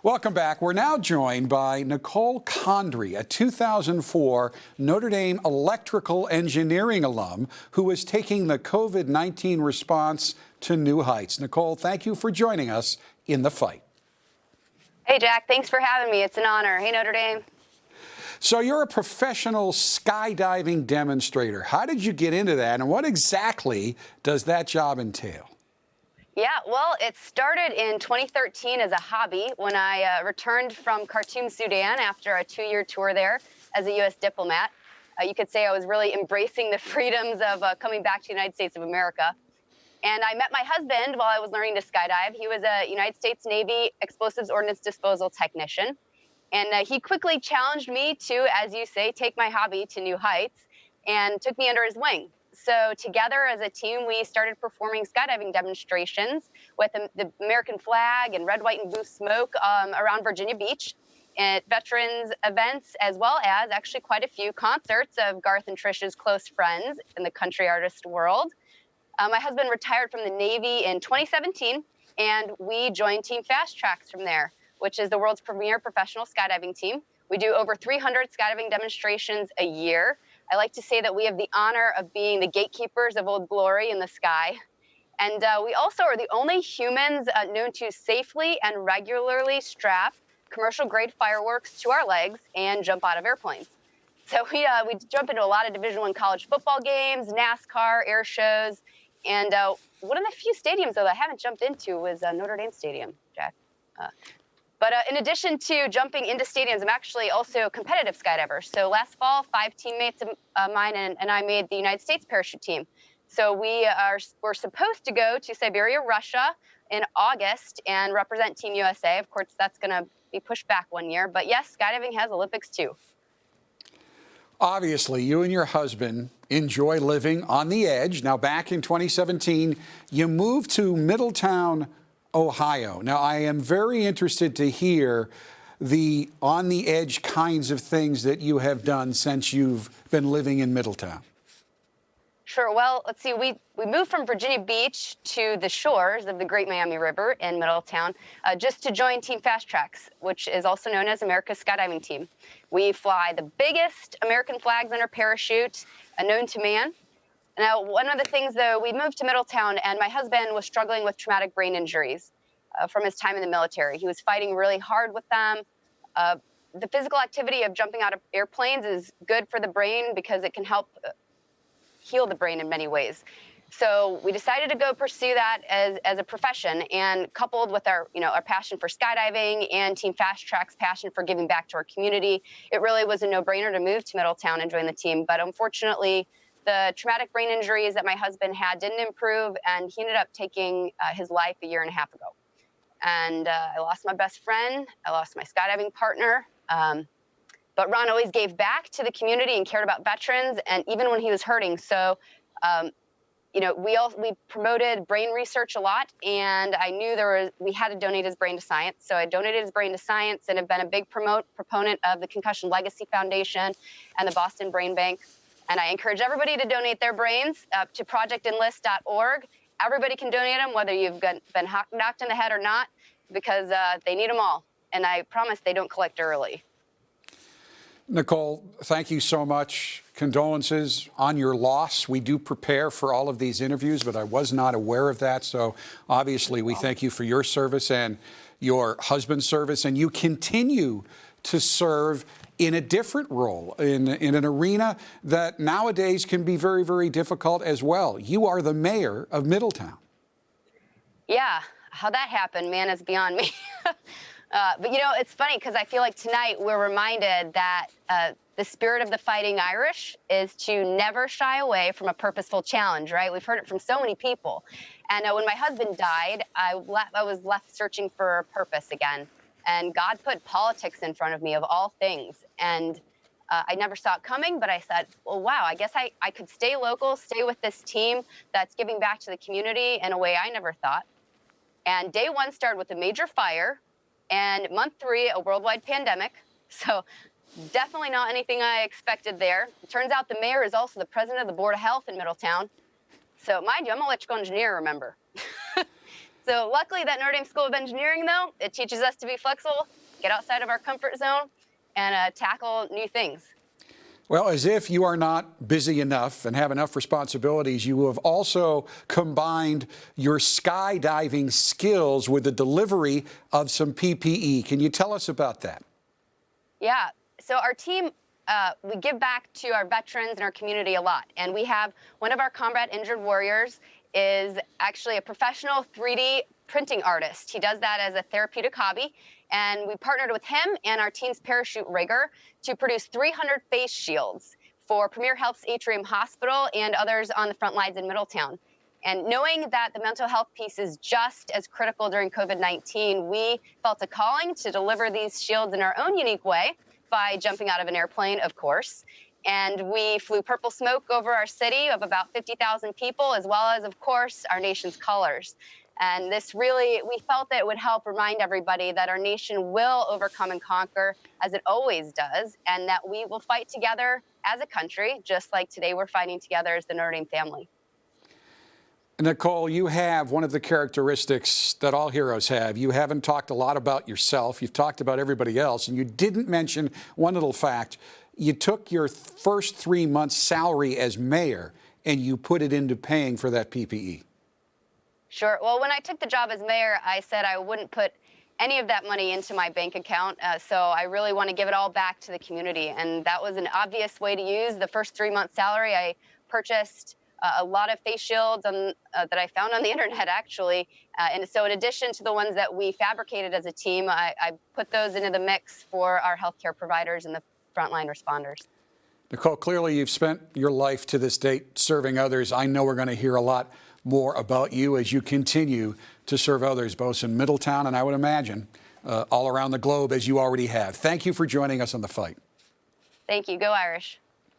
Welcome back. We're now joined by Nicole Condrey, a 2004 Notre Dame electrical engineering alum who is taking the COVID-19 response to new heights. Nicole, thank you for joining us in the fight. Hey, Jack. Thanks for having me. It's an honor. Hey, Notre Dame. So you're a professional skydiving demonstrator. How did you get into that, and what exactly does that job entail? Yeah, well, it started in 2013 as a hobby when I returned from Khartoum, Sudan after a 2-year tour there as a U.S. diplomat. You could say I was really embracing the freedoms of coming back to the United States of America. And I met my husband while I was learning to skydive. He was a United States Navy explosives ordnance disposal technician. And he quickly challenged me to, as you say, take my hobby to new heights and took me under his wing. So together as a team, we started performing skydiving demonstrations with the American flag and red, white, and blue smoke around Virginia Beach at veterans events, as well as actually quite a few concerts of Garth and Trish's close friends in the country artist world. My husband retired from the Navy in 2017, and we joined Team Fast Tracks from there, which is the world's premier professional skydiving team. We do over 300 skydiving demonstrations a year. I like to say that we have the honor of being the gatekeepers of Old Glory in the sky. And we also are the only humans known to safely and regularly strap commercial-grade fireworks to our legs and jump out of airplanes. So we jump into a lot of Division I college football games, NASCAR, air shows, and one of the few stadiums, though, that I haven't jumped into was Notre Dame Stadium, Jack. But in addition to jumping into stadiums, I'm actually also a competitive skydiver. So last fall, 5 teammates of mine and I made the United States parachute team. So we're supposed to go to Siberia, Russia in August and represent Team USA. Of course, that's going to be pushed back 1 year. But yes, skydiving has Olympics too. Obviously, you and your husband enjoy living on the edge. Now, back in 2017, you moved to Middletown, Ohio. Now, I am very interested to hear the on-the-edge kinds of things that you have done since you've been living in Middletown. Sure. Well, let's see. We moved from Virginia Beach to the shores of the Great Miami River in Middletown just to join Team Fast Tracks, which is also known as America's Skydiving Team. We fly the biggest American flags under parachute known to man. Now, one of the things, though, we moved to Middletown, and my husband was struggling with traumatic brain injuries from his time in the military. He was fighting really hard with them. The physical activity of jumping out of airplanes is good for the brain because it can help heal the brain in many ways. So we decided to go pursue that as a profession, and coupled with our passion for skydiving and Team Fast Track's passion for giving back to our community, it really was a no-brainer to move to Middletown and join the team. But unfortunately, the traumatic brain injuries that my husband had didn't improve, and he ended up taking his life 1.5 years ago. And I lost my best friend. I lost my skydiving partner. But Ron always gave back to the community and cared about veterans, and even when he was hurting. So, we promoted brain research a lot, and I knew we had to donate his brain to science. So I donated his brain to science and have been a big proponent of the Concussion Legacy Foundation and the Boston Brain Bank. And I encourage everybody to donate their brains to projectenlist.org. Everybody can donate them, whether you've been knocked in the head or not, because they need them all. And I promise they don't collect early. Nicole, thank you so much. Condolences on your loss. We do prepare for all of these interviews, but I was not aware of that. So obviously, we thank you for your service and your husband's service. And you continue to serve in a different role, in an arena that nowadays can be very, very difficult as well. You are the mayor of Middletown. Yeah, how that happened, man, is beyond me. But, it's funny because I feel like tonight we're reminded that the spirit of the Fighting Irish is to never shy away from a purposeful challenge, right? We've heard it from so many people. And when my husband died, I was left searching for a purpose again. And God put politics in front of me, of all things. And I never saw it coming, but I said, well, wow, I guess I could stay local, stay with this team that's giving back to the community in a way I never thought. And day 1 started with a major fire, and month 3, a worldwide pandemic. So definitely not anything I expected there. It turns out the mayor is also the president of the Board of Health in Middletown. So mind you, I'm an electrical engineer, remember. So luckily that Notre Dame School of Engineering, though, it teaches us to be flexible, get outside of our comfort zone, and tackle new things. Well, as if you are not busy enough and have enough responsibilities, you have also combined your skydiving skills with the delivery of some PPE. Can you tell us about that? Yeah. So our team, we give back to our veterans and our community a lot. And we have one of our combat injured warriors is actually a professional 3D printing artist. He does that as a therapeutic hobby. And we partnered with him and our team's parachute rigger to produce 300 face shields for Premier Health's Atrium Hospital and others on the front lines in Middletown. And knowing that the mental health piece is just as critical during COVID-19, we felt a calling to deliver these shields in our own unique way by jumping out of an airplane, of course. And we flew purple smoke over our city of about 50,000 people, as well as, of course, our nation's colors. And this really, we felt that it would help remind everybody that our nation will overcome and conquer, as it always does, and that we will fight together as a country, just like today we're fighting together as the Notre Dame family. Nicole, you have one of the characteristics that all heroes have. You haven't talked a lot about yourself. You've talked about everybody else, and you didn't mention one little fact. You took your first 3 months' salary as mayor, and you put it into paying for that PPE. Sure. Well, when I took the job as mayor, I said I wouldn't put any of that money into my bank account. So I really want to give it all back to the community. And that was an obvious way to use the first 3 months' salary. I purchased a lot of face shields that I found on the internet, actually. And so in addition to the ones that we fabricated as a team, I put those into the mix for our healthcare providers and the frontline responders. Nicole, clearly you've spent your life to this date serving others. I know we're going to hear a lot more about you as you continue to serve others, both in Middletown and I would imagine all around the globe, as you already have. Thank you for joining us on The Fight. Thank you. Go Irish.